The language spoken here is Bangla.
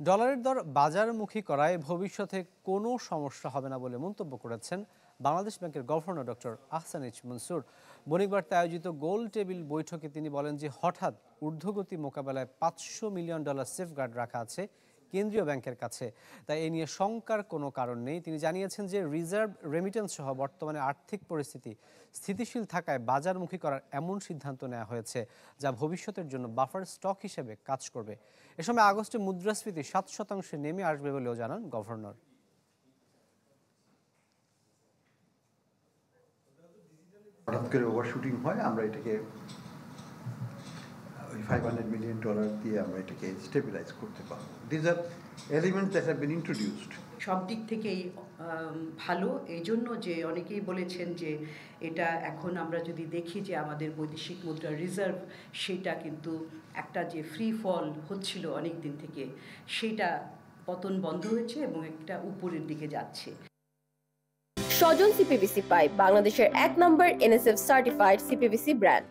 ডলারের দর বাজারমুখী করায় ভবিষ্যতে কোনো সমস্যা হবে না বলে মন্তব্য করেছেন বাংলাদেশ ব্যাংকের গভর্নর ডক্টর আহসানিজ মনসুর। বণিক বার্তায় আয়োজিত গোল টেবিল বৈঠকে তিনি বলেন যে হঠাৎ ঊর্ধ্বগতি মোকাবেলায় $500 মিলিয়ন সেফগার্ড রাখা আছে কেন্দ্রীয় ব্যাংকের কাছে, তাই এ নিয়ে শঙ্কার কোনো কারণ নেই। তিনি জানিয়েছেন যে রিজার্ভ রেমিটেন্স সহ বর্তমানে আর্থিক পরিস্থিতি স্থিতিশীল থাকায় বাজারমুখী করার এমন সিদ্ধান্ত নেওয়া হয়েছে যা ভবিষ্যতের জন্য বাফার স্টক হিসেবে কাজ করবে। এ সময় আগস্টে মুদ্রাস্ফীতি 7% নেমে আসবে বলেও জানান গভর্নর। হঠাৎ করে ওভারশুটিং হয়, আমরা এটাকে $500 মিলিয়ন দিয়ে আমরা এটাকে স্টেবিলাইজ করতে পারবো। This are elements that have been introduced. সব দিক থেকেই ভালো, এই জন্য যে অনেকেই বলেছেন যে এটা এখন আমরা যদি দেখি যে আমাদের বৈদেশিক মুদ্রা রিজার্ভ সেটা কিন্তু একটা যে ফ্রি ফল হচ্ছিল অনেক দিন থেকে, সেটা পতন বন্ধ হয়েছে এবং একটা উপরের দিকে যাচ্ছে। সজন সিপিভিসি পাইপ বাংলাদেশের 1 নম্বর NSF সার্টিফাইড সিপিভিসি ব্র্যান্ড।